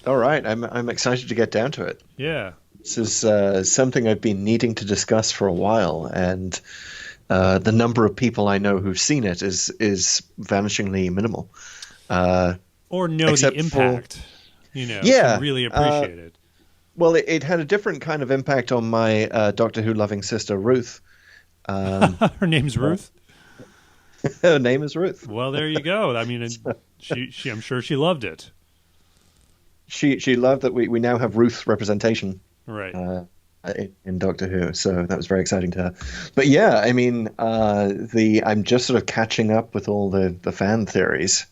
All right, I'm excited to get down to it. Yeah. This is something I've been needing to discuss for a while, and the number of people I know who've seen it is vanishingly minimal. Uh, Or know the except for impact, can yeah, really appreciate it. well, it had a different kind of impact on my Doctor Who loving sister Ruth. Um, Her name's Ruth. her name is Ruth. Well, there you go. I mean, she I'm sure she loved it. She loved that we now have Ruth representation Right. in Doctor Who, so that was very exciting to her. But yeah, I mean, the I'm just sort of catching up with all the fan theories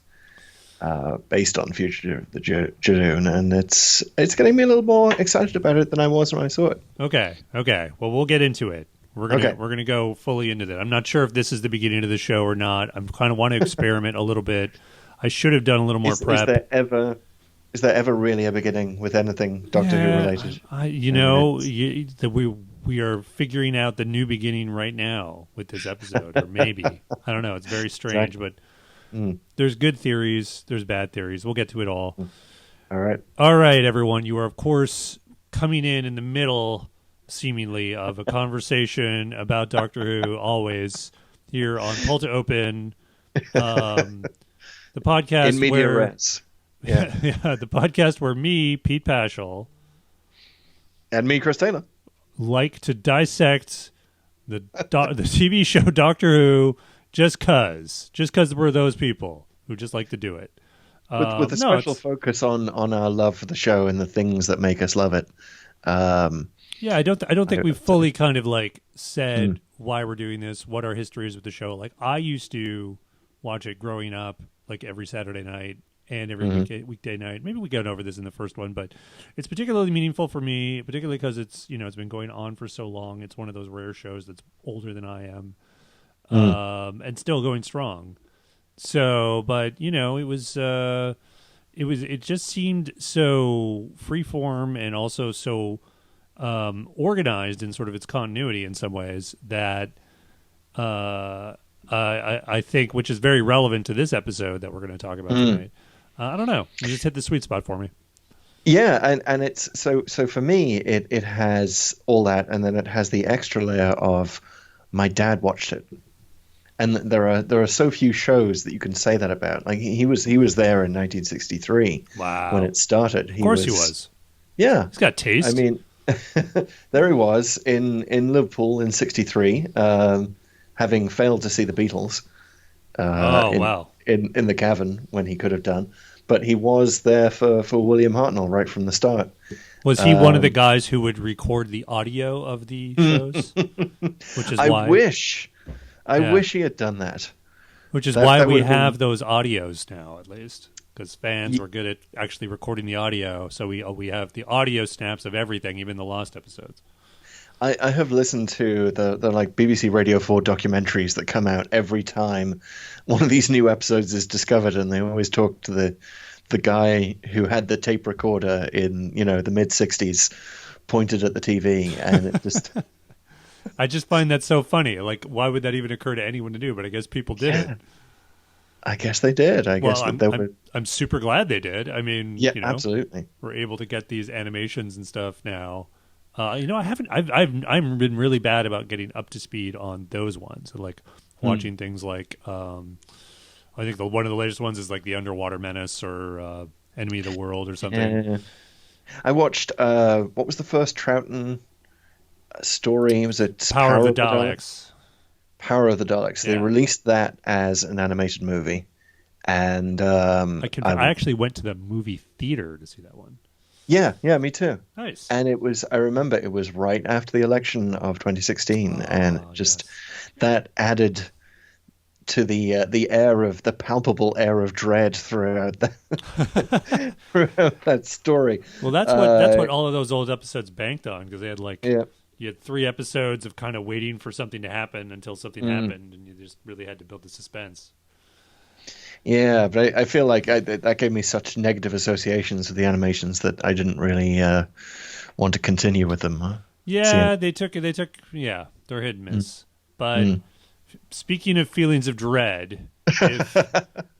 based on Fugitive, the Judoon, and it's getting me a little more excited about it than I was when I saw it. Okay. Okay. Well, we'll get into it. Okay, We're gonna go fully into that. I'm not sure if this is the beginning of the show or not. I'm kind of want to experiment a little bit. I should have done a little more is prep. there ever really a beginning with anything Doctor Who Yeah, related? I mean, we are figuring out the new beginning right now with this episode, or maybe I don't know. It's very strange, exactly. but Mm, there's good theories, there's bad theories. We'll get to it all. all right. All right, everyone. You are of course coming in the middle, seemingly, of a conversation about Doctor Who. Always here on Pull to Open, um, the In podcast media where res. Yeah, yeah, the podcast where me, Pete Paschal, and me, Chris Taylor. like to dissect the TV show Doctor Who just cause we're those people who just like to do it. With a No, special it's focus on our love for the show and the things that make us love it. Um, yeah. I don't think we've fully kind of like mm, said why we're doing this, what our history is with the show. Like I used to watch it growing up, like every Saturday night and every mhm, weekday night. Maybe we got over this in the first one, but it's particularly meaningful for me, particularly because it's been going on for so long. It's one of those rare shows that's older than I am, mm, and still going strong. So, but it just seemed so freeform and also so organized in sort of its continuity in some ways that I think, which is very relevant to this episode that we're going to talk about mm. tonight. I don't know. You just hit the sweet spot for me. Yeah, and it's so for me it has all that, and then it has the extra layer of my dad watched it. And there are so few shows that you can say that about. Like he was there in 1963 when Wow. it started. Of course he was. Yeah. He's got I taste. mean, there he was in Liverpool in '63, having failed to see the Beatles Oh, in wow. in the cavern when he could have done, but he was there for William Hartnell right from the start. Was he one of the Um, guys who would record the audio of the shows? Which is I why, wish I yeah, wish he had done that. which is That why that would we have been. have those audios now, at least, because fans were good at actually recording the audio. So we have the audio snaps of everything, even the lost episodes. I have listened to the like BBC Radio 4 documentaries that come out every time one of these new episodes is discovered, and they always talk to the guy who had the tape recorder in the mid '60s pointed at the TV, and it just I just find that so funny. Like, why would that even occur to anyone to do? But I guess people did it. yeah, I guess they did. I Well, guess that I'm they I'm were. I'm super glad they did. I mean, Yeah, absolutely. we're able to get these animations and stuff now. I haven't. I've been really bad about getting up to speed on those ones. Like Hmm. watching things like I think one of the latest ones is like the Underwater Menace or Enemy of the World or something. Yeah. I watched what was the first Troughton story? Was it Power of the Daleks. Power of the Daleks. They Yeah, released that as an animated movie, and I actually went to the movie theater to see that one. yeah, me too. Nice. And I remember it was right after the election of 2016, and Oh just yes. that added to the palpable air of dread throughout throughout that story. Well, that's Uh, what all of those old episodes banked on because they had like yeah. you had 3 episodes of kind of waiting for something to happen until something Mm. happened, and you just really had to build the suspense. Yeah, but I feel like that gave me such negative associations with the animations that I didn't really want to continue with them. Yeah, they took yeah, they're hit and Mm, miss. But mm. speaking of feelings of dread, if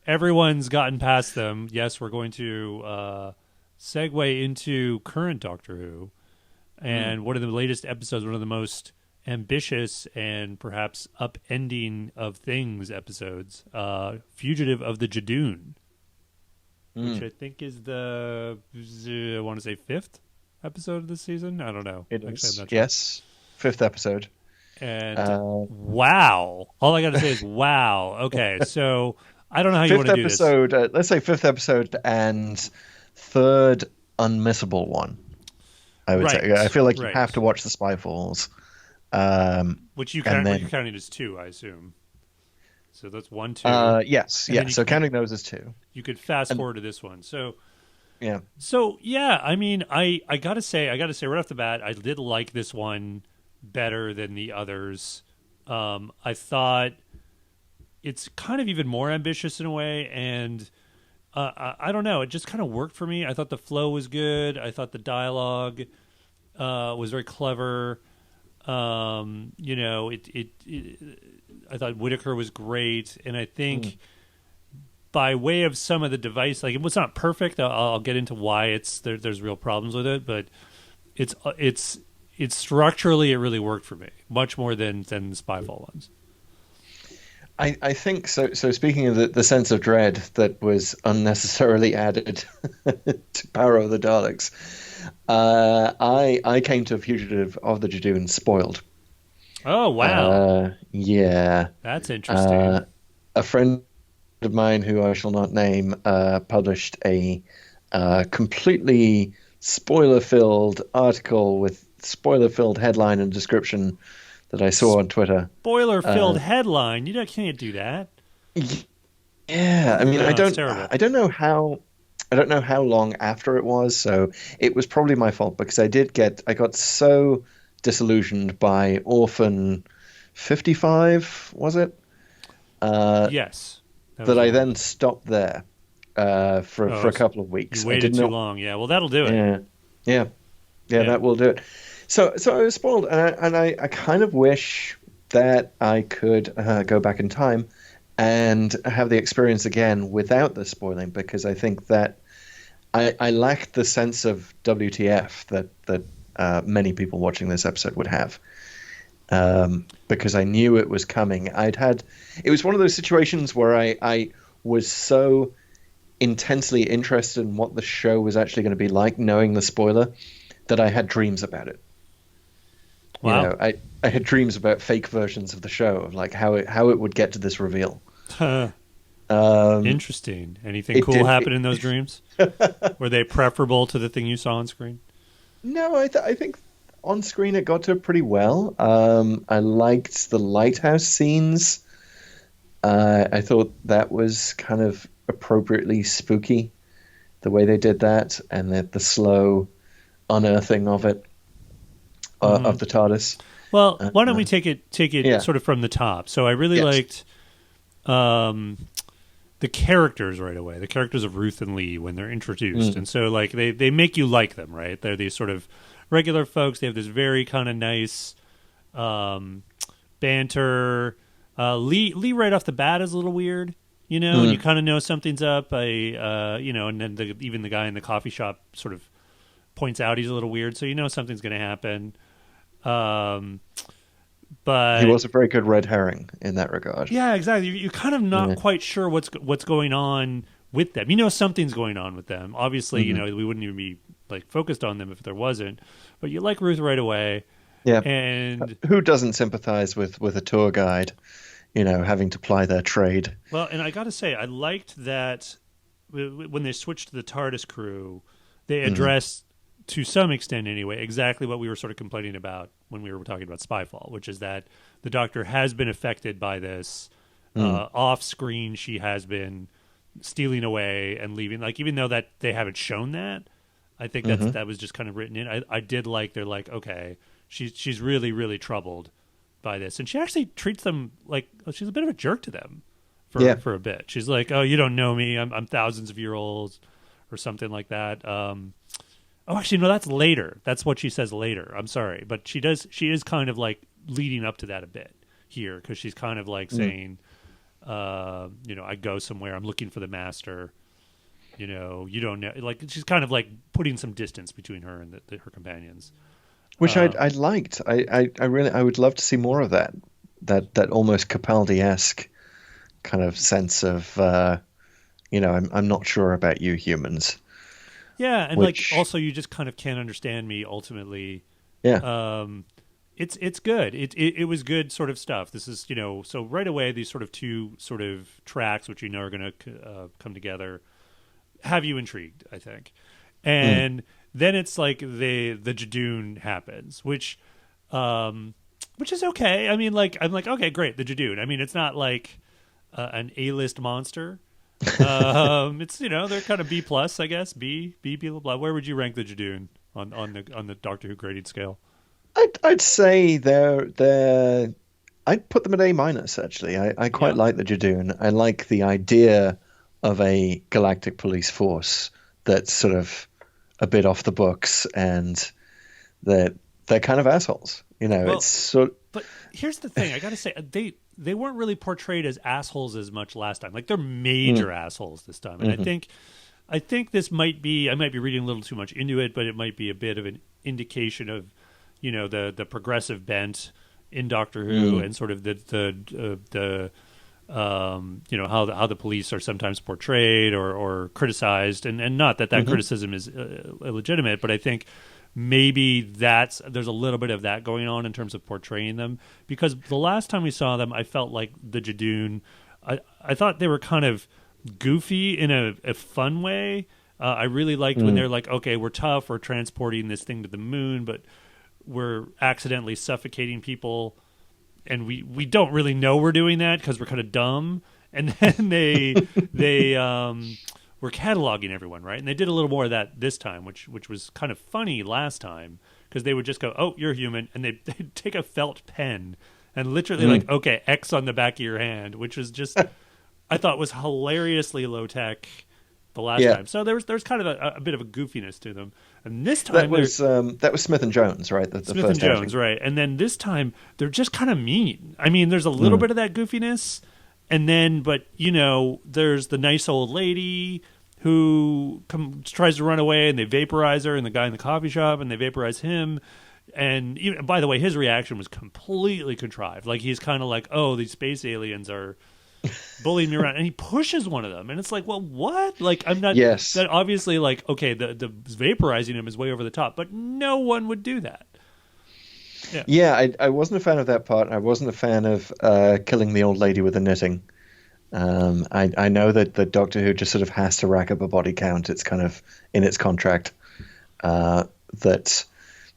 everyone's gotten past them, yes, we're going to segue into current Doctor Who, and one of the latest episodes, one of the most ambitious and perhaps upending of things episodes, Fugitive of the Judoon, which I think is the, I want to say, 5th episode of this season. I don't know. It Actually, is. I'm not sure. Yes. 5th episode. And wow. All I got to say is wow. Okay, so I don't know how you want to do this. 5th episode, let's say 5th episode and 3rd unmissable one, I would say. I feel like you have to watch the Spyfalls. Which you're counting as 2, I assume. So that's 1, 2. Yes, yeah. So counting those as 2. You could fast forward to this one. So yeah. So yeah, I mean, I gotta say right off the bat, I did like this one better than the others. I thought it's kind of even more ambitious in a way, and I don't know, it just kind of worked for me. I thought the flow was good. I thought the dialogue was very clever. You know, I thought Whittaker was great, and I think by way of some of the device, like, it was not perfect. I'll get into why there's real problems with it, but it's structurally it really worked for me much more than the Spyfall ones. I think so. So speaking of the sense of dread that was unnecessarily added to Power of the Daleks, I came to Fugitive of the Judoon spoiled. Oh wow! Yeah, that's interesting. A friend of mine, who I shall not name, published a completely spoiler-filled article with spoiler-filled headline and description that I saw on Twitter. Spoiler-filled headline? You can't do that. Yeah, I mean, no, I don't know how long after it was, so it was probably my fault, because I got so disillusioned by Orphan 55, was it? Yes. That I then stopped there for a couple of weeks. You waited too long. Yeah, well, that'll do it. Yeah, that will do it. So I was spoiled, and I kind of wish that I could go back in time and have the experience again without the spoiling, because I think that I lacked the sense of WTF that many people watching this episode would have. Because I knew it was coming. It was one of those situations where I was so intensely interested in what the show was actually going to be like, knowing the spoiler, that I had dreams about it. Wow. You know, I had dreams about fake versions of the show, of like how it would get to this reveal. Interesting. Anything cool happen in those dreams? Were they preferable to the thing you saw on screen? No, I think on screen it got to pretty well. I liked the lighthouse scenes. I thought that was kind of appropriately spooky, the way they did that, and the slow unearthing of it, of the TARDIS. Well, why don't we take it sort of from the top? So I really liked the characters right away, the characters of Ruth and Lee when they're introduced. And so like they make you like them, right? They're these sort of regular folks. They have this very kind of nice banter. Lee right off the bat is a little weird, you know, and you kind of know something's up. You know, and then even the guy in the coffee shop sort of points out he's a little weird, so you know something's going to happen. But he was a very good red herring in that regard. Yeah, exactly. You're kind of not quite sure what's going on with them. You know something's going on with them. Obviously, you know, we wouldn't even be like focused on them if there wasn't. But you like Ruth right away. Yeah. And who doesn't sympathize with a tour guide, you know, having to ply their trade? Well, and I got to say, I liked that when they switched to the TARDIS crew, they addressed, to some extent anyway, exactly what we were sort of complaining about when we were talking about Spyfall, which is that the Doctor has been affected by this. Off screen, she has been stealing away and leaving. Like, even though that they haven't shown that, I think that was just kind of written in. I did like, they're like, okay, she's really, really troubled by this. And she actually treats them like, she's a bit of a jerk to them for a bit. She's like, oh, you don't know me. I'm thousands of years old, or something like that. Oh, actually, no, that's later. That's what she says later. I'm sorry. But she is kind of like leading up to that a bit here, because she's kind of like saying, you know, I go somewhere, I'm looking for the master. you don't know. Like she's kind of like putting some distance between her and her companions. Which I liked. I really I would love to see more of that. That almost Capaldi-esque kind of sense of I'm not sure about you humans. Yeah, and like Which also you just kind of can't understand me ultimately. yeah. It's good. It was good sort of stuff. This is so right away these sort of two sort of tracks which are going to come together have you intrigued, I think, Mm, and then it's like the Judoon happens, which is okay. I mean, like I'm like okay, great, the Judoon. I mean, it's not like an A-list monster. It's they're kind of B plus, I guess. B blah blah. Where would you rank the Judoon on the Doctor Who grading scale? I'd say I'd put them at A minus actually. I quite Yeah. like the Judoon. I like the idea of a galactic police force that's sort of a bit off the books and that they're kind of assholes. Well, It's sort but here's the thing. I got to say they weren't really portrayed as assholes as much last time. Like they're major mm, assholes this time, and hmm I think this might be I might be reading a little too much into it, but it might be a bit of an indication of the progressive bent in Doctor Who mm, and sort of the how the police are sometimes portrayed or criticized, and not that hmm criticism is illegitimate, but I think maybe there's a little bit of that going on in terms of portraying them, because the last time we saw them I felt like the Judoon I thought they were kind of goofy in a fun way. I really liked when mm, they're like, okay, we're tough, we're transporting this thing to the moon, but we're accidentally suffocating people, and we don't really know we're doing that because we're kind of dumb. And then they were cataloging everyone, right? And they did a little more of that this time, which was kind of funny last time, because they would just go, "Oh, you're human," and they'd take a felt pen and literally like, mm. "Okay, X on the back of your hand," which was just I thought was hilariously low tech the last Yeah, time. So there's kind of a bit of a goofiness to them, and this that time they're was that was Smith and Jones, right? The Smith and first Jones, outing. right? And then this time they're just kind of mean. I mean, there's a little Mm, bit of that goofiness, and then but there's the nice old lady who tries to run away, and they vaporize her, and the guy in the coffee shop, and they vaporize him. And even, by the way, his reaction was completely contrived. Like he's kind of like, "Oh, these space aliens are bullying me around," and he pushes one of them, and it's like, "Well, what?" Like I'm not yes. that obviously like okay, the vaporizing him is way over the top, but no one would do that. Yeah. Yeah, I wasn't a fan of that part. I wasn't a fan of killing the old lady with the knitting. I know that the Doctor Who just sort of has to rack up a body count. It's kind of in its contract that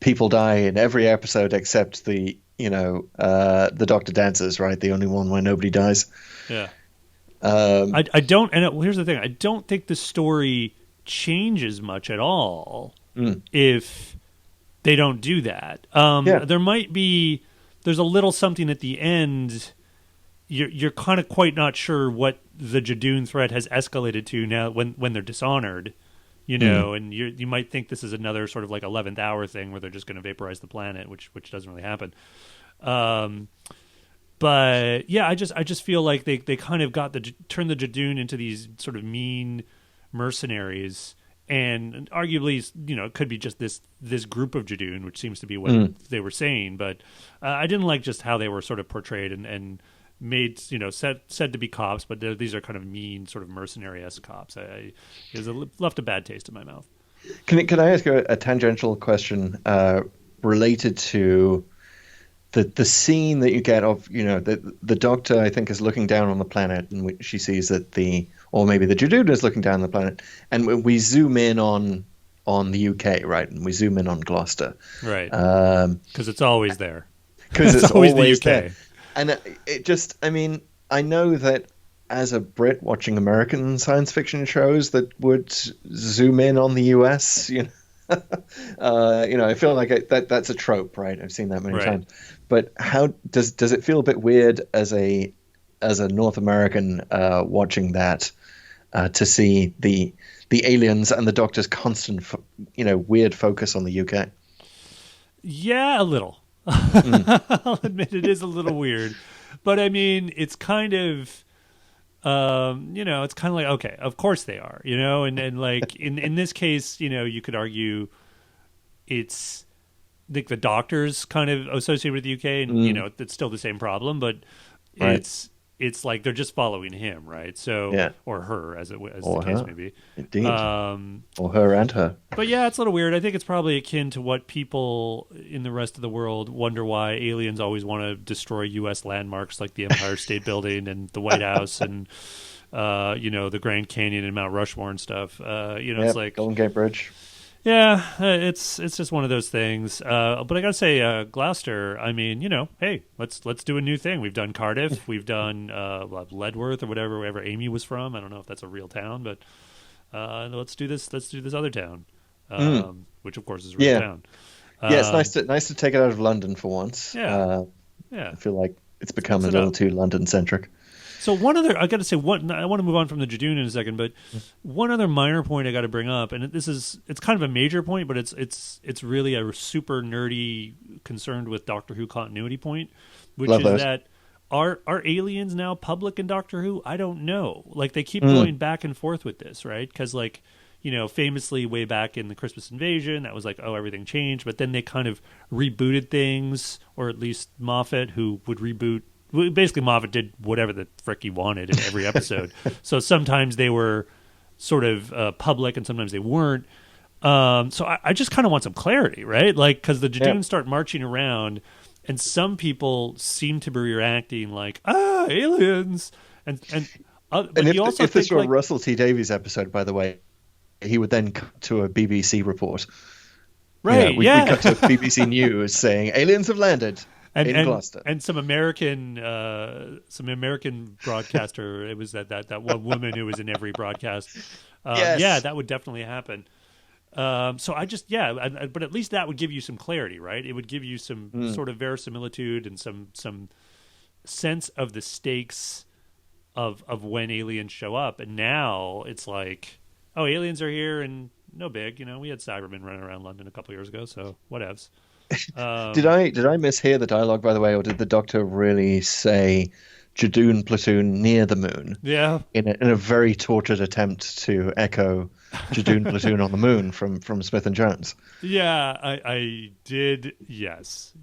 people die in every episode except the Doctor dances, right? The only one where nobody dies. Yeah. Um, I don't, and here's the thing: I don't think the story changes much at all mm, if they don't do that. yeah. There's a little something at the end. You're kind of quite not sure what the Jadoon threat has escalated to now when they're dishonored, Mm, and you might think this is another sort of like 11th hour thing where they're just going to vaporize the planet, which doesn't really happen. Um, But yeah, I just feel like they kind of turned the Jadoon into these sort of mean mercenaries, and arguably it could be just this group of Jadoon, which seems to be what mm. they were saying. But I didn't like just how they were sort of portrayed and made said to be cops, but these are kind of mean sort of mercenary-esque cops. Left a bad taste in my mouth. Can I ask you a tangential question related to the scene that you get of the Doctor, I think, is looking down on the planet, and she sees that or maybe the Judoon is looking down on the planet, and we zoom in on the UK, right, and we zoom in on Gloucester, Right, because because it's always there. it's It's always the always there. UK. And it just, I mean, I know that as a Brit watching American science fiction shows that would zoom in on the US, I feel like that's a trope, right? I've seen that many Right. times. But how does it feel a bit weird as a North American watching that to see the aliens and the Doctor's constant, weird focus on the UK? Yeah, a little. Mm, I'll admit it is a little weird, but I mean, it's kind of it's kind of like, okay, of course they are, and like in this case, you could argue it's like the doctors kind of associated with the UK, and it's still the same problem, but Right. it's like they're just following him, right? So Yeah. or her, as Or the case her. may be. Indeed. Or her and her. But yeah, it's a little weird. I think it's probably akin to what people in the rest of the world wonder why aliens always want to destroy U.S. landmarks like the Empire State Building and the White House and the Grand Canyon and Mount Rushmore and stuff. It's like Golden Gate Bridge. yeah, it's just one of those things. But I gotta say, Gloucester. I mean, hey, let's do a new thing. We've done Cardiff. We've done Ledworth or wherever Amy was from. I don't know if that's a real town, but let's do this. Let's do this other town, which of course is a real town. Yeah, it's nice to take it out of London for once. Yeah. I feel like it's become a it little up. too London centric. So I got to say, I want to move on from the Judoon in a second, but one other minor point I got to bring up, and it's kind of a major point, but it's really a super nerdy, concerned with Doctor Who continuity point, which Love is those. that are aliens now public in Doctor Who? I don't know. Like they keep going back and forth with this, right? Because famously way back in the Christmas Invasion, that was like, oh, everything changed, but then they kind of rebooted things, or at least Moffat, who would reboot. Basically, Moffat did whatever the frick he wanted in every episode. So sometimes they were sort of public, and sometimes they weren't. So I just kind of want some clarity, right? Like, because the Judoons start marching around, and some people seem to be reacting like, aliens, but And you also if this think were a like, Russell T Davies episode, by the way, he would then cut to a BBC report. right? We cut to BBC News saying aliens have landed in Gloucester. And some American broadcaster. It was that one woman who was in every broadcast. Yes. Yeah, that would definitely happen. So but at least that would give you some clarity, right? It would give you some sort of verisimilitude and some sense of the stakes of when aliens show up. And now it's like, oh, aliens are here and no big. We had Cyberman running around London a couple years ago, so whatevs. Did I mishear the dialogue, by the way, or did the Doctor really say Judoon platoon near the moon Yeah. in a very tortured attempt to echo Judoon platoon on the moon from Smith and Jones? Yeah, I did. Yes.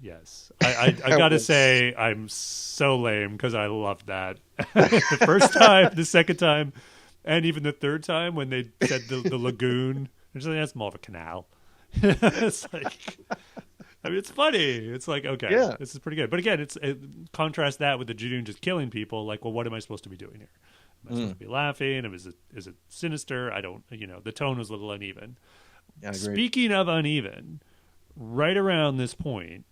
I got to say, I'm so lame because I loved that. The first time, the second time, and even the third time when they said the lagoon. It's like, that's more of a canal. It's like, I mean, it's funny. It's like, okay, Yeah. this is pretty good. But again, contrast that with the Judoon just killing people. Like, well, what am I supposed to be doing here? Am I supposed to be laughing? Is it sinister? I don't. The tone was a little uneven. Yeah, agreed. Speaking of uneven, right around this point,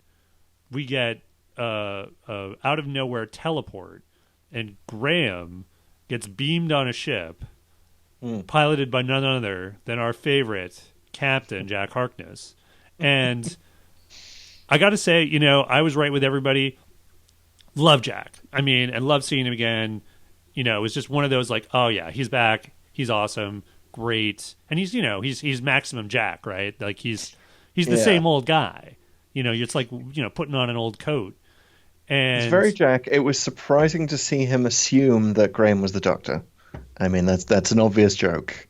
we get out of nowhere teleport, and Graham gets beamed on a ship, piloted by none other than our favorite Captain Jack Harkness. And I got to say, I was right with everybody. Love Jack. I mean, and love seeing him again. It was just one of those like, oh yeah, he's back. He's awesome. Great. And he's maximum Jack, right? Like he's the same old guy. It's like, putting on an old coat. And It's very Jack. It was surprising to see him assume that Graham was the Doctor. I mean, that's an obvious joke.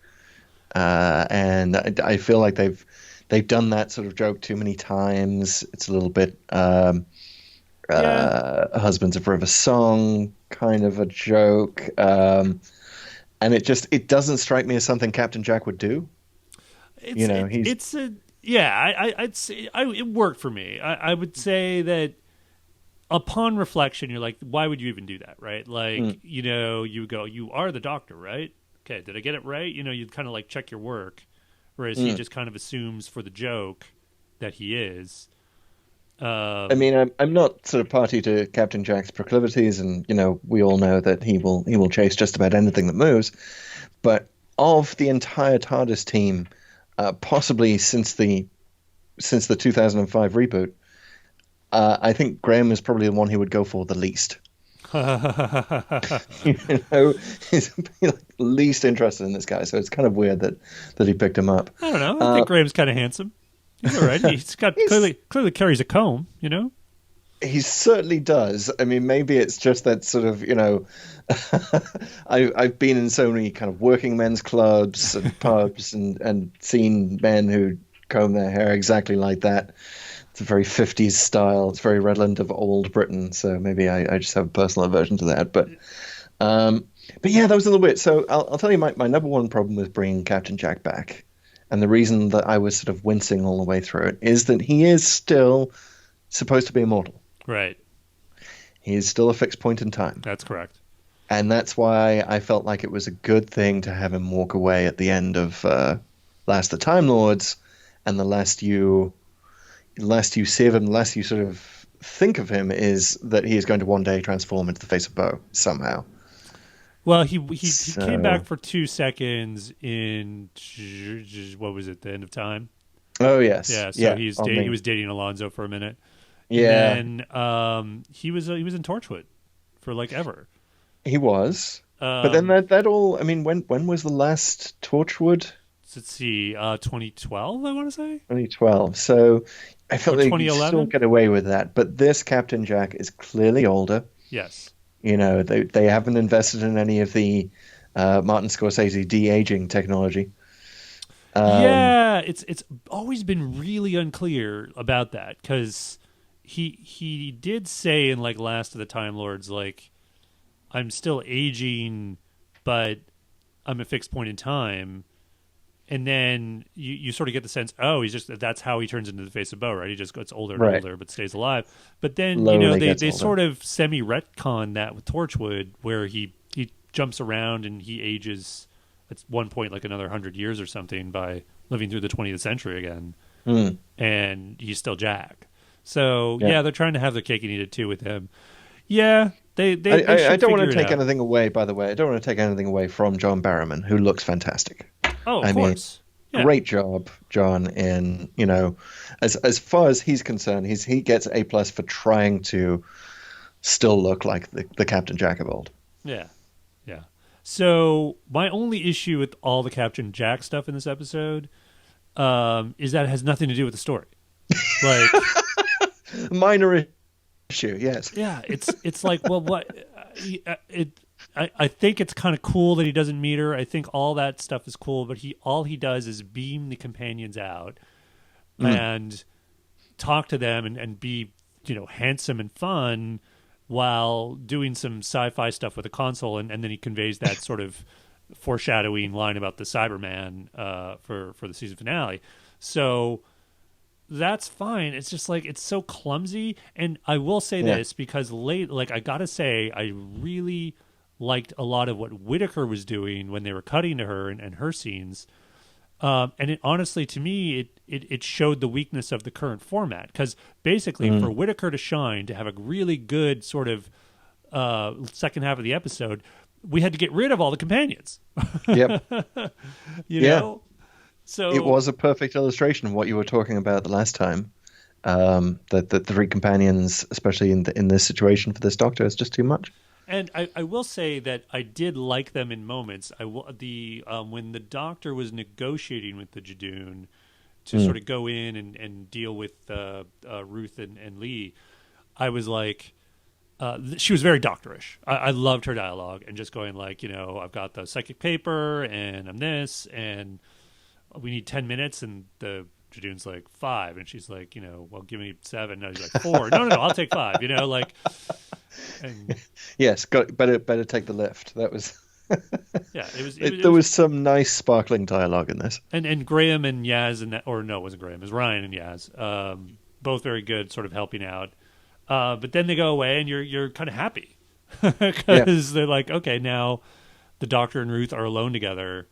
And I feel like they've done that sort of joke too many times. It's a little bit Husbands of Forever song kind of a joke. And it doesn't strike me as something Captain Jack would do. I'd say it worked for me. I would say that upon reflection, you're like, why would you even do that, right? Like, you go, you are the Doctor, right? Okay, did I get it right? You'd kind of like check your work, whereas he just kind of assumes for the joke that he is. I mean, I'm not sort of party to Captain Jack's proclivities, and we all know that he will chase just about anything that moves. But of the entire TARDIS team, possibly since the 2005 reboot, I think Graham is probably the one he would go for the least. He's least interested in this guy, so it's kind of weird that he picked him up. I don't know. I think Graham's kind of handsome. He's all right. He's got clearly carries a comb. He certainly does. I mean, maybe it's just that sort of, I've been in so many kind of working men's clubs and pubs and seen men who comb their hair exactly like that. It's a very 50s style. It's very redolent of old Britain. So maybe I just have a personal aversion to that. But yeah, that was a little bit. So I'll tell you my number one problem with bringing Captain Jack back, and the reason that I was sort of wincing all the way through it, is that he is still supposed to be immortal. Right. He is still a fixed point in time. That's correct. And that's why I felt like it was a good thing to have him walk away at the end of Last of the Time Lords, and the last you see of him, the last you sort of think of him, is that he is going to one day transform into the face of Bo somehow. Well, he came back for 2 seconds in, what was it, the end of time? Oh, yes. Yeah, so he was dating Alonzo for a minute. Yeah. And then he was in Torchwood for like ever. He was. But then that all, I mean, when was the last Torchwood? Let's see, 2012, I want to say? 2012. So I felt like you 2011? still get away with that. But this Captain Jack is clearly older. Yes. They haven't invested in any of the Martin Scorsese de-aging technology. Yeah, it's always been really unclear about that, because he did say in like Last of the Time Lords, like, I'm still aging, but I'm a fixed point in time. And then you sort of get the sense, that's how he turns into the face of Bo, right? He just gets older and older, but stays alive. But then, they sort of semi-retcon that with Torchwood, where he jumps around and he ages at one point like another 100 years or something by living through the 20th century again. And he's still Jack. So, yeah, they're trying to have their cake and eat it too with him. Yeah, they I don't want to take anything away, by the way. I don't want to take anything away from John Barrowman, who looks fantastic. Oh, of course. Yeah. Great job, John. In as far as he's concerned, he gets A+ for trying to still look like the Captain Jack of old. Yeah. So my only issue with all the Captain Jack stuff in this episode is that it has nothing to do with the story. Like, minor issue, yes. Yeah, it's like, well, what? I think it's kind of cool that he doesn't meet her. I think all that stuff is cool, but all he does is beam the companions out and talk to them and be, handsome and fun while doing some sci-fi stuff with a console, and then he conveys that sort of foreshadowing line about the Cyberman for the season finale. So that's fine. It's just like, it's so clumsy. And I will say this, because I gotta say, I really liked a lot of what Whittaker was doing when they were cutting to her and her scenes. And it honestly, to me, it showed the weakness of the current format, because basically for Whittaker to shine, to have a really good sort of second half of the episode, we had to get rid of all the companions. Yep. you know? So it was a perfect illustration of what you were talking about the last time. That the three companions, especially in this situation for this Doctor, is just too much. And I will say that I did like them in moments. When the Doctor was negotiating with the Judoon to sort of go in and deal with Ruth and Lee, I was like, she was very doctorish. I loved her dialogue, and just going like, I've got the psychic paper and I'm this, and we need 10 minutes, and the Judoon's like 5, and she's like, well, give me 7. No, he's like 4. No, I'll take 5. And yes, better take the lift. That was yeah. There was some nice sparkling dialogue in this, and Graham and Yaz it wasn't Graham, it was Ryan and Yaz, both very good, sort of helping out. But then they go away, and you're kind of happy because they're like, okay, now the Doctor and Ruth are alone together.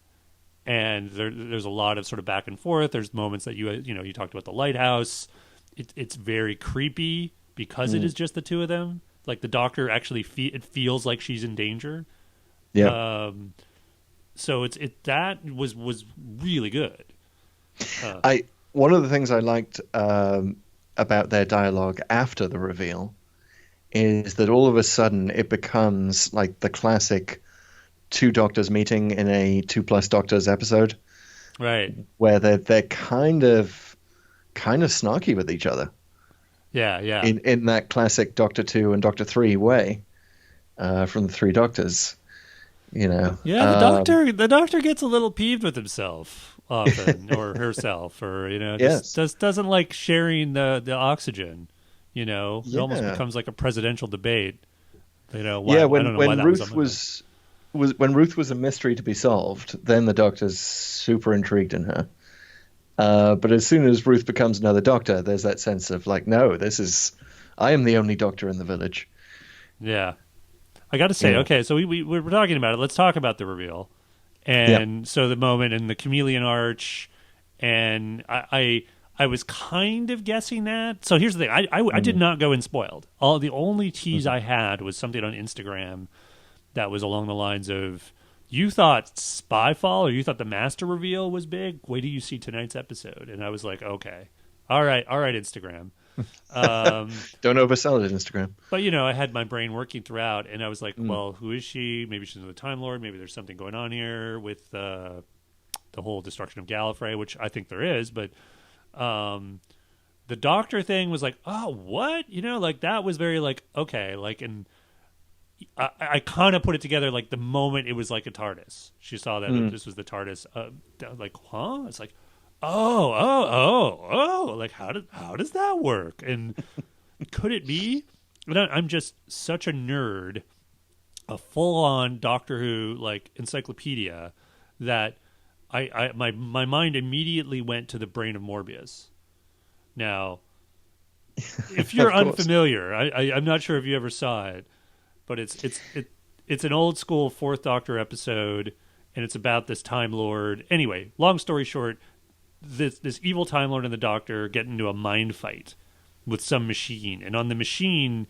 And there's a lot of sort of back and forth. There's moments that you talked about the lighthouse. It's very creepy because it is just the two of them. Like, the Doctor actually it feels like she's in danger. Yeah. So that was really good. One of the things I liked about their dialogue after the reveal is that all of a sudden it becomes like the classic 2 Doctors meeting in a 2+ Doctors episode, right? Where they're kind of snarky with each other. Yeah. in that classic Doctor 2 and Doctor 3 way, from the Three Doctors. You know, Yeah, the doctor gets a little peeved with himself often, or herself, or just yes, doesn't like sharing the oxygen. It almost yeah, becomes like a presidential debate. Why yeah. I don't know why When that was on Ruth the list. was when Ruth was a mystery to be solved, then the Doctor's super intrigued in her. But as soon as Ruth becomes another Doctor, there's that sense of like, no, I am the only Doctor in the village. Yeah, I got to say, Yeah, okay, so we were talking about it. Let's talk about the reveal, yeah, and so the moment in the chameleon arch, and I was kind of guessing that. So here's the thing: I did mm, not go in spoiled. The only tease mhm. I had was something on Instagram that was along the lines of, "You thought Spyfall or you thought the Master reveal was big? Wait till you see tonight's episode." And I was like, "Okay, all right, Instagram." Um, Don't oversell it, Instagram. but I had my brain working throughout, and I was like, Mm, "Well, who is she? Maybe she's another Time Lord. Maybe there's something going on here with the whole destruction of Gallifrey, which I think there is." But um, the Doctor thing was like, "Oh, what?" Like that was very like okay, like and I kind of put it together like the moment it was like a TARDIS. She saw that mm. this was the TARDIS. Like, huh? It's like, oh. Like, how does that work? And could it be? And I'm just such a nerd, a full on Doctor Who like encyclopedia that my mind immediately went to the brain of Morbius. Now, if you're Of course. unfamiliar, I'm not sure if you ever saw it, but it's an old school Fourth Doctor episode, and it's about this Time Lord. Anyway, long story short, this evil Time Lord and the Doctor get into a mind fight with some machine, and on the machine,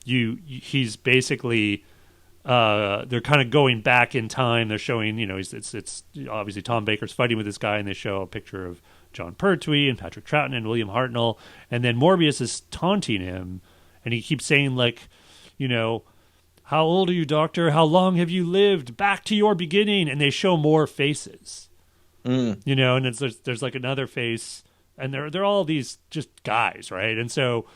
he's basically they're kind of going back in time. They're showing it's obviously Tom Baker's fighting with this guy, and they show a picture of John Pertwee and Patrick Troughton and William Hartnell, and then Morbius is taunting him, and he keeps saying like, you know how old are you, Doctor? How long have you lived? Back to your beginning. And they show more faces, Mm, and there's like another face, and they're all these just guys, right? And so,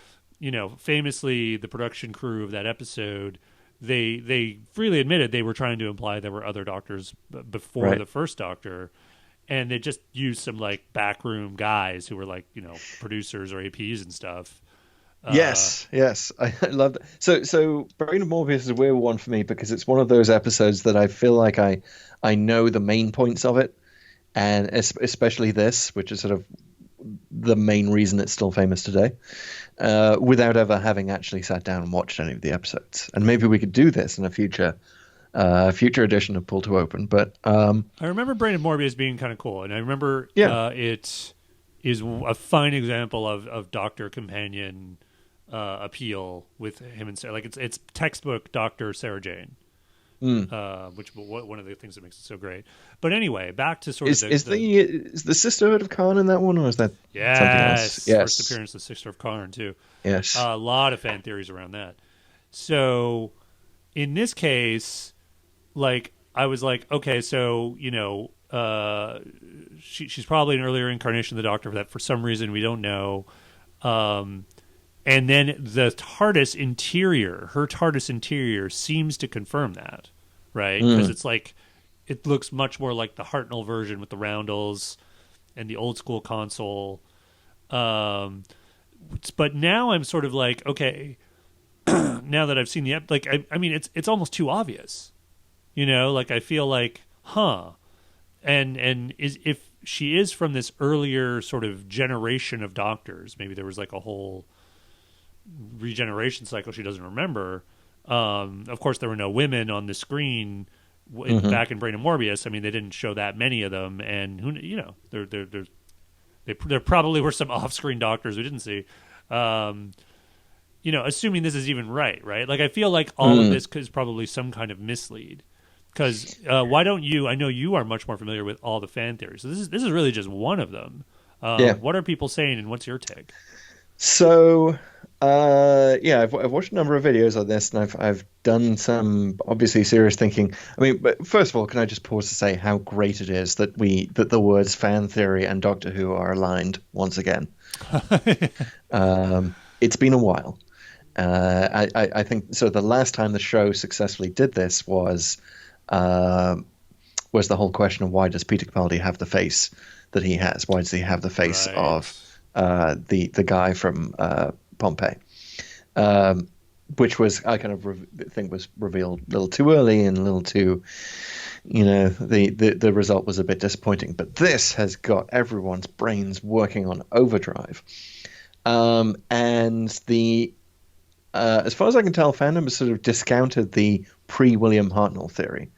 famously, the production crew of that episode, they freely admitted they were trying to imply there were other Doctors before right. the first Doctor, and they just used some like backroom guys who were like producers or APs and stuff. Uh, Yes. I love that. So Brain of Morbius is a weird one for me because it's one of those episodes that I feel like I know the main points of it, and especially this, which is sort of the main reason it's still famous today, without ever having actually sat down and watched any of the episodes. And maybe we could do this in a future edition of Pull to Open. But I remember Brain of Morbius being kind of cool, and I remember yeah, it is a fine example of Doctor companion appeal with him and Sarah. Like it's textbook Doctor Sarah Jane, mm. which one of the things that makes it so great. But anyway, back to sort of Is the Sisterhood of Khan in that one, or is that something else? yes, first Yes, appearance of Sister of Karn too. yes. A lot of fan theories around that. So in this case, like I was like, okay, so she's probably an earlier incarnation of the Doctor that for some reason we don't know. And then the her TARDIS interior seems to confirm that, right? Because Mm, it's like it looks much more like the Hartnell version with the roundels and the old school console. Um, but now I'm sort of like, okay, now that I've seen the like, I mean, it's almost too obvious, Like I feel like, huh, and is if she is from this earlier sort of generation of Doctors, maybe there was like a whole regeneration cycle she doesn't remember. Of course, there were no women on the screen hmm. back in Brain of Morbius. I mean, they didn't show that many of them, and there probably were some off-screen Doctors we didn't see. Assuming this is even right? Like, I feel like all of Mm. this is probably some kind of mislead. Because why don't you? I know you are much more familiar with all the fan theories. So this is really just one of them. Yeah. What are people saying, and what's your take? So, yeah, I've watched a number of videos on this, and I've done some obviously serious thinking. I mean, but first of all, can I just pause to say how great it is that the words fan theory and Doctor Who are aligned once again. Um, it's been a while. I think so. The last time the show successfully did this was the whole question of why does Peter Capaldi have the face that he has? Why does he have the face Right. of the guy from Pompeii? Which was I kind of think was revealed a little too early and a little too, the result was a bit disappointing. But this has got everyone's brains working on overdrive, and the as far as I can tell, fandom has sort of discounted the pre-William Hartnell theory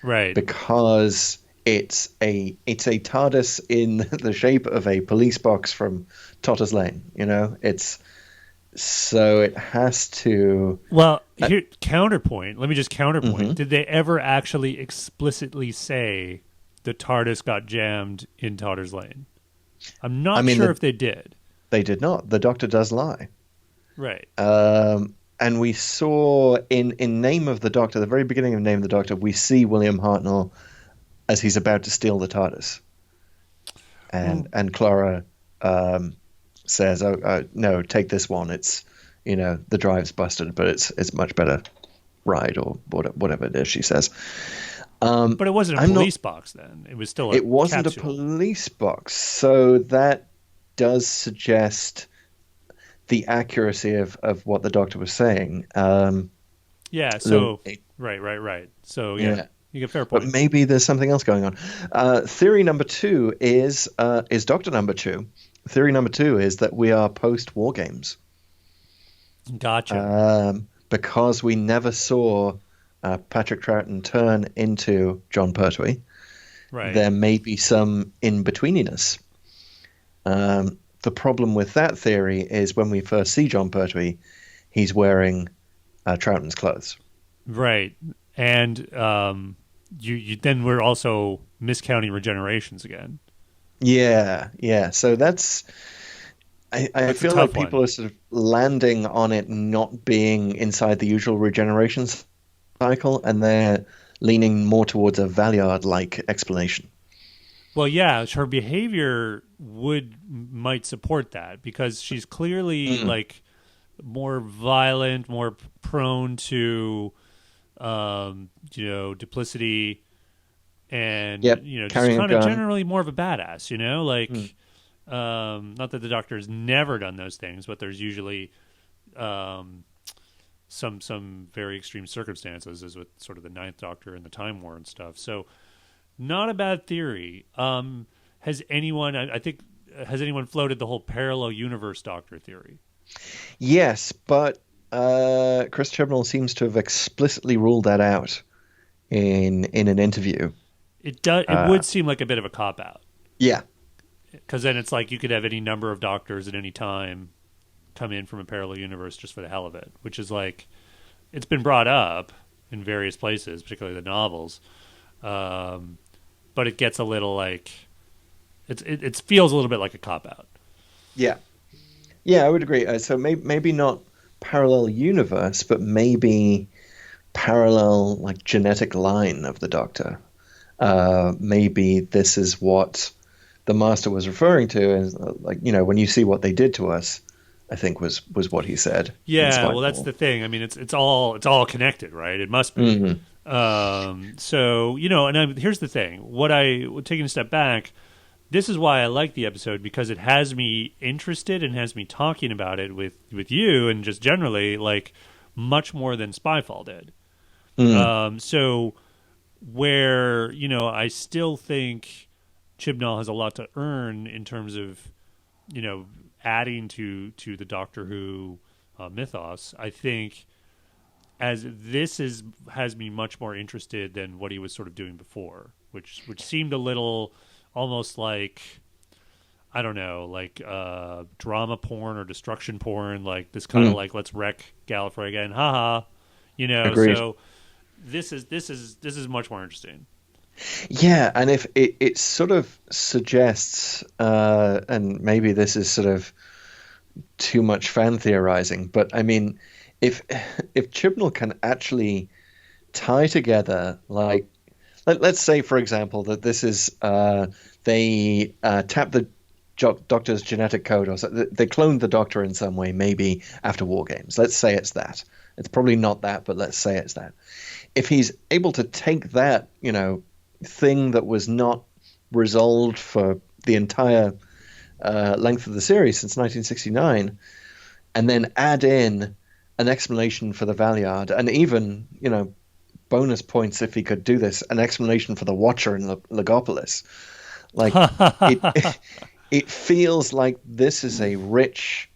Right. because it's a TARDIS in the shape of a police box from Totter's Lane. It's so it has to. Well, here counterpoint. Let me just counterpoint. Mhm. Did they ever actually explicitly say the TARDIS got jammed in Totter's Lane? I'm not sure if they did. They did not. The Doctor does lie. Right. And we saw in Name of the Doctor, the very beginning of Name of the Doctor, we see William Hartnell as he's about to steal the TARDIS, and Clara says, "Oh, no, take this one. It's the drive's busted, but it's much better ride or whatever it is." She says. But it wasn't a police box then. It was still a It wasn't capsule. a police box, so that does suggest the accuracy of what the Doctor was saying. Yeah. So right. So yeah, you get a fair point. But maybe there's something else going on. Theory number two is Doctor number two. Theory number two is that we are post-war games. Gotcha. Because we never saw Patrick Troughton turn into John Pertwee. Right. There may be some in-betweeniness. The problem with that theory is when we first see John Pertwee, he's wearing Troughton's clothes. Right. And you then we're also miscounting regenerations again. Yeah. So that's I feel like one. people are sort of landing on it not being inside the usual regeneration cycle, and they're leaning more towards a Valeyard-like explanation. Well, yeah, her behavior might support that because she's clearly like more violent, more prone to duplicity, and Yep, just carrying a kind of gun. generally more of a badass. Not that the Doctor's never done those things, but there's usually some very extreme circumstances, as with sort of the Ninth Doctor and the Time War and stuff. So. Not a bad theory. Has anyone floated the whole parallel universe Doctor theory? Yes, but Chris Chibnall seems to have explicitly ruled that out in an interview. It does. It would seem like a bit of a cop out. Yeah. Because then it's like you could have any number of Doctors at any time come in from a parallel universe just for the hell of it, which is like it's been brought up in various places, particularly the novels. But it gets a little like it feels a little bit like a cop out. Yeah, I would agree. So maybe not parallel universe, but maybe parallel like genetic line of the Doctor. Maybe this is what the Master was referring to as like when you see what they did to us. I think was what he said. Yeah, well, that's the thing. I mean, it's all connected, right? It must be. Mm-hmm. So here's the thing. Taking a step back, this is why I like the episode, because it has me interested and has me talking about it with you and just generally like much more than Spyfall did. So where I still think Chibnall has a lot to earn in terms of adding to the Doctor Who mythos. I think as this has me much more interested than what he was sort of doing before, which seemed a little almost like, I don't know, like drama porn or destruction porn, like this kind of like let's wreck Gallifrey again, haha, Agreed. So this is much more interesting. Yeah, and if it sort of suggests, and maybe this is sort of too much fan theorizing, but I mean, if Chibnall can actually tie together, like, let's say, for example, that this is they tap the Doctor's genetic code, or so. They cloned the Doctor in some way, maybe after War Games. Let's say it's that. It's probably not that, but let's say it's that. If he's able to take that, thing that was not resolved for the entire length of the series since 1969, and then add in an explanation for the Valiard, and even, bonus points if he could do this, an explanation for the Watcher in Legopolis. Like, it feels like this is rich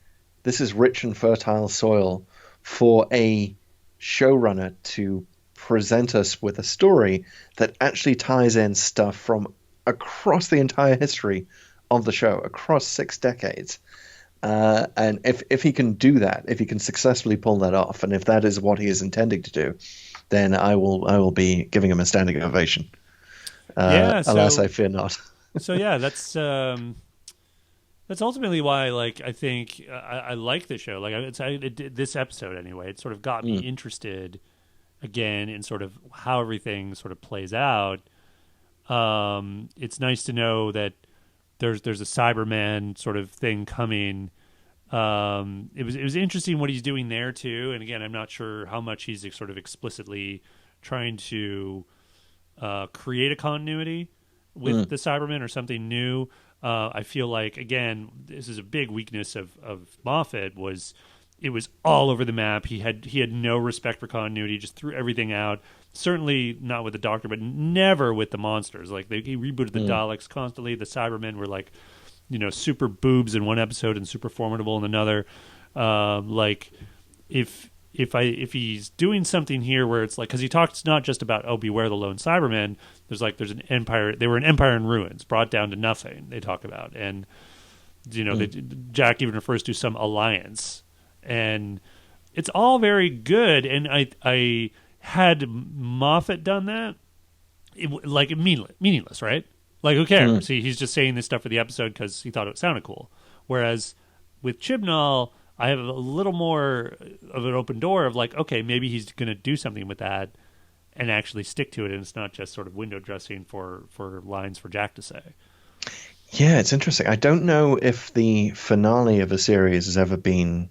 and fertile soil for a showrunner to present us with a story that actually ties in stuff from across the entire history of the show, across 6 decades. And if he can do that, if he can successfully pull that off, and if that is what he is intending to do, then I will be giving him a standing ovation. Alas, I fear not. So yeah, that's ultimately why, I think I like the show. This episode anyway, it sort of got me interested again in sort of how everything sort of plays out. It's nice to know that there's a Cyberman sort of thing coming. It was interesting what he's doing there too. And again, I'm not sure how much he's sort of explicitly trying to create a continuity with the Cybermen or something new. I feel like, again, this is a big weakness of Moffat, was it was all over the map. He had no respect for continuity, just threw everything out. Certainly not with the Doctor, but never with the monsters. He rebooted the Daleks constantly. The Cybermen were super boobs in one episode and super formidable in another. If he's doing something here where it's because he talks not just about beware the lone Cybermen. There's an empire. They were an empire in ruins, brought down to nothing. They talk about, and Jack even refers to some alliance, and it's all very good. And I had Moffat done that, meaningless, right? Who cares? He's just saying this stuff for the episode because he thought it sounded cool. Whereas with Chibnall, I have a little more of an open door of okay, maybe he's going to do something with that and actually stick to it, and it's not just sort of window dressing for lines for Jack to say. Yeah, it's interesting. I don't know if the finale of a series has ever been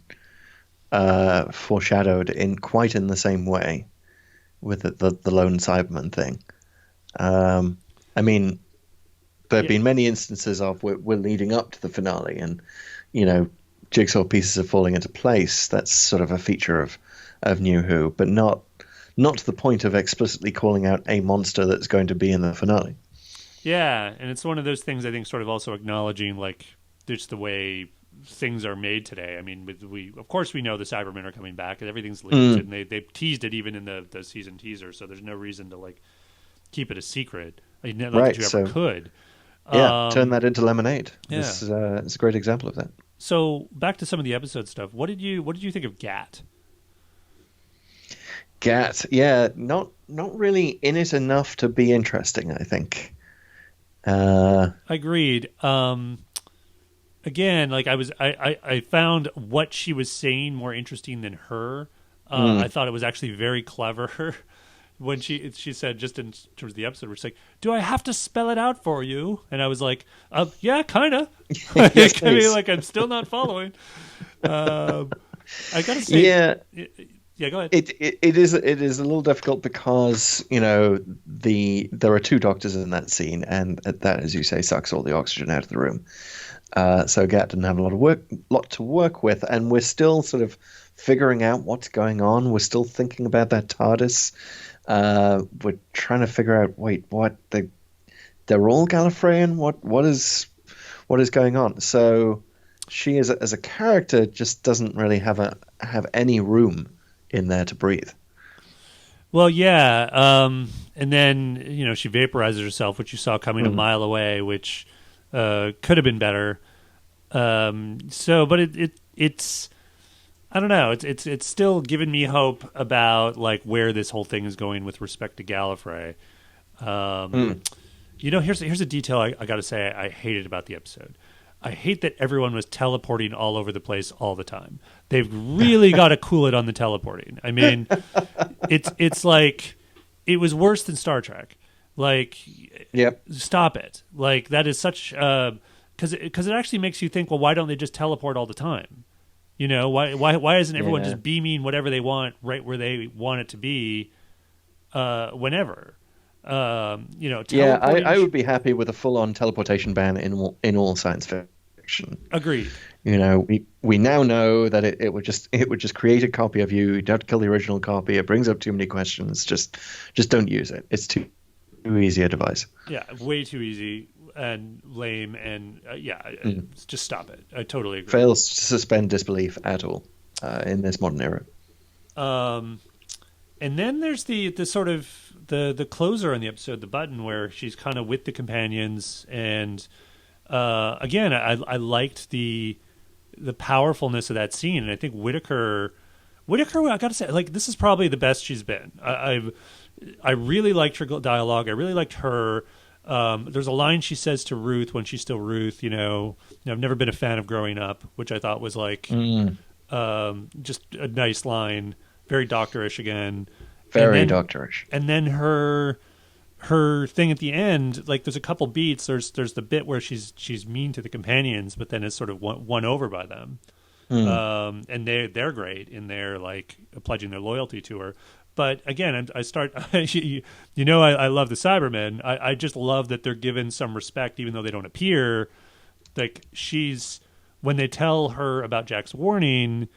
foreshadowed in the same way with the lone Cyberman thing. I mean, there have been many instances of we're leading up to the finale, and jigsaw pieces are falling into place. That's sort of a feature of New Who, but not to the point of explicitly calling out a monster that's going to be in the finale. Yeah, and it's one of those things I think sort of also acknowledging just the way things are made today. I mean, of course we know the Cybermen are coming back and everything's leaked, and they teased it even in the season teaser, so there's no reason to keep it a secret. You ever could. Yeah, turn that into lemonade. Yeah. This is it's a great example of that. So back to some of the episode stuff. What did you think of Gat? Gat, yeah, not really in it enough to be interesting, I think. Agreed. Again, I found what she was saying more interesting than her. I thought it was actually very clever when she said, just in terms of the episode, where she's like, "Do I have to spell it out for you?" And I was like, "Yeah, kind of." Yes, I mean, I'm still not following. I gotta say, yeah. Yeah, go ahead. It is a little difficult because there are 2 doctors in that scene, and that, as you say, sucks all the oxygen out of the room. So Gat didn't have a lot to work with, and we're still sort of figuring out what's going on. We're still thinking about that TARDIS. We're trying to figure out, what they're all Gallifreyan. What is going on? So she as a character just doesn't really have any room in there to breathe. Well, yeah, and then she vaporizes herself, which you saw coming a mile away, which could have been better. But it's I don't know. It's still giving me hope about where this whole thing is going with respect to Gallifrey. Here's a detail I got to say I hated about the episode. I hate that everyone was teleporting all over the place all the time. They've really got to cool it on the teleporting. I mean, it's like it was worse than Star Trek. Stop it. That is such because it actually makes you think, well, why don't they just teleport all the time? You know, why isn't everyone just beaming whatever they want right where they want it to be, whenever? You know, I would be happy with a full-on teleportation ban in all science fiction. Agreed. You know, we now know that it would just create a copy of you. You don't have to kill the original copy. It brings up too many questions. Just don't use it. It's too easy a device. Yeah, way too easy and lame, and just stop it. I totally agree. Fails to suspend disbelief at all in this modern era. And then there's the sort of the closer in the episode, the button where she's kind of with the companions, and again, I liked the powerfulness of that scene, and I think Whittaker, I gotta say, like, this is probably the best she's been. I really liked her dialogue. I really liked her. There's a line she says to Ruth when she's still Ruth. You know, I've never been a fan of growing up, which I thought was like just a nice line, very doctorish again. Very doctorish. And then her thing at the end, like, there's a couple beats. There's the bit where she's mean to the companions, but then is sort of won over by them. And they're great in their, like, pledging their loyalty to her. But again, I love the Cybermen. I just love that they're given some respect, even though they don't appear. Like, when they tell her about Jack's warning,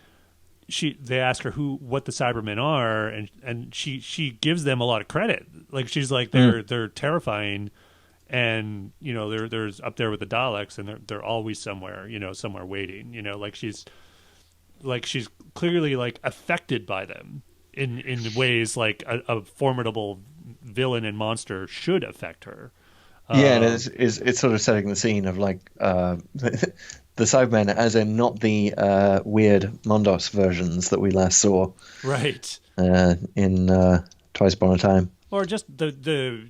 they ask her what the Cybermen are, and she gives them a lot of credit. Like, she's like, they're terrifying, and you know they're up there with the Daleks, and they're always somewhere waiting. You know, like she's clearly, like, affected by them in ways like a formidable villain and monster should affect her. And it's sort of setting the scene of, like, the Cybermen, as in not the weird Mondos versions that we last saw, right? In Twice Upon a Time, or just the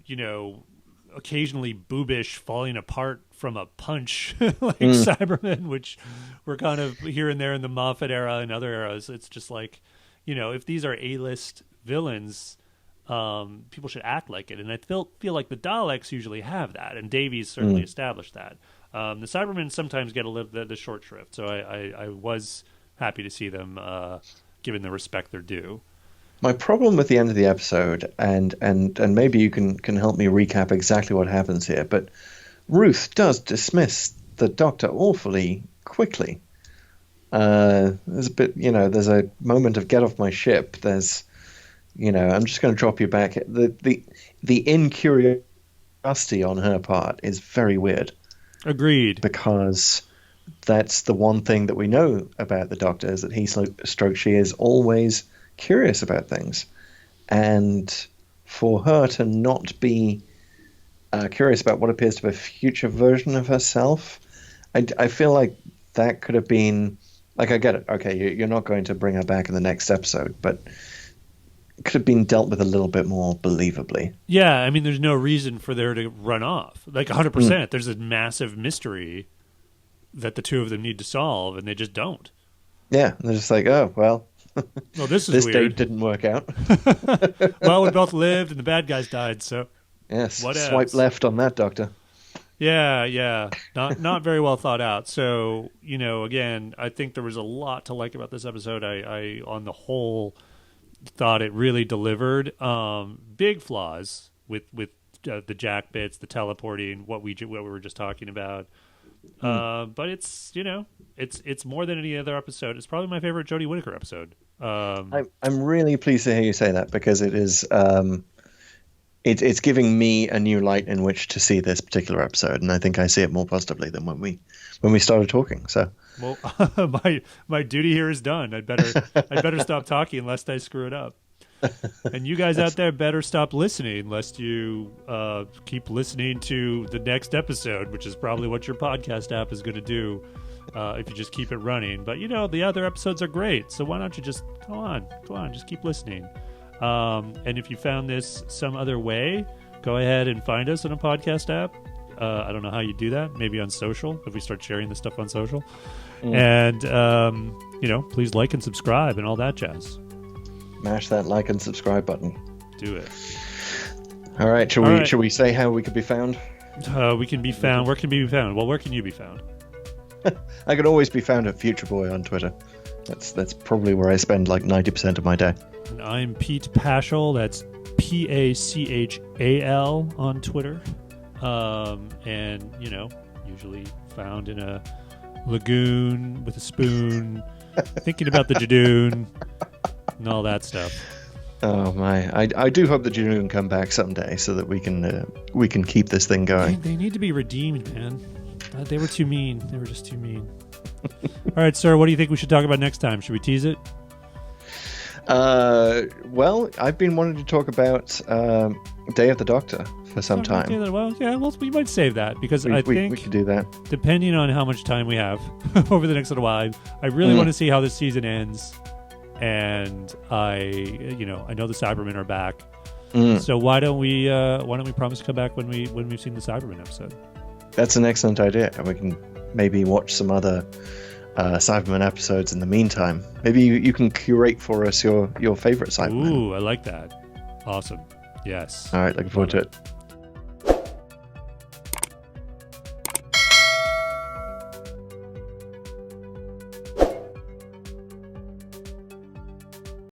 occasionally boobish falling apart from a punch like Cybermen, which were kind of here and there in the Moffat era and other eras. It's just like, if these are A-list villains, people should act like it. And I feel like the Daleks usually have that, and Davies certainly established that. The Cybermen sometimes get a little the short shrift, so I was happy to see them given the respect they're due. My problem with the end of the episode, and maybe you can help me recap exactly what happens here, but Ruth does dismiss the Doctor awfully quickly. There's a bit, there's a moment of get off my ship. There's, I'm just going to drop you back. The incuriosity on her part is very weird. Agreed. Because that's the one thing that we know about the Doctor, is that she is always curious about things. And for her to not be curious about what appears to be a future version of herself, I feel like that could have been... Like, I get it. Okay, you're not going to bring her back in the next episode, but it could have been dealt with a little bit more believably. Yeah, I mean, there's no reason for there to run off. Like, 100%. There's a massive mystery that the two of them need to solve, and they just don't. Yeah, they're just like, oh, well, this weird. Date didn't work out. Well, we both lived, and the bad guys died, so... Yes, what swipe else? left on that, Doctor. Yeah. Not very well thought out. So, again, I think there was a lot to like about this episode. I on the whole, thought it really delivered. Big flaws with the Jack bits, the teleporting, what we were just talking about. But it's it's more than any other episode. It's probably my favorite Jodie Whittaker episode. I'm really pleased to hear you say that, because it is. It's giving me a new light in which to see this particular episode, and I think I see it more positively than when we started talking. So, well, my duty here is done. I'd better stop talking lest I screw it up. And you guys out there better stop listening lest you keep listening to the next episode, which is probably what your podcast app is going to do if you just keep it running. But the other episodes are great, so why don't you just go on, just keep listening. And if you found this some other way, go ahead and find us on a podcast app. I don't know how you do that. Maybe on social, if we start sharing this stuff on social. And, please like and subscribe and all that jazz. Mash that like and subscribe button. Do it. All right. Shall we say how we could be found? We can be found. Where can we be found? Well, where can you be found? I can always be found at Future Boy on Twitter. That's probably where I spend like 90% of my day. And I'm Pete Paschal. That's Pachal on Twitter. And, usually found in a lagoon with a spoon, thinking about the Judoon and all that stuff. Oh my! I do hope the Judoon can come back someday so that we can keep this thing going. They need to be redeemed, man. They were too mean. They were just too mean. All right, sir. What do you think we should talk about next time? Should we tease it? Well, I've been wanting to talk about Day of the Doctor for some time. Okay, well, yeah, we might save that because I think we could do that. Depending on how much time we have over the next little while, I really want to see how this season ends, and I know the Cybermen are back. So why don't we promise to come back when we've seen the Cyberman episode? That's an excellent idea. We can maybe watch some other Cyberman episodes in the meantime. Maybe you can curate for us your favorite Cyberman. Ooh, I like that. Awesome. Yes. All right, looking forward to it.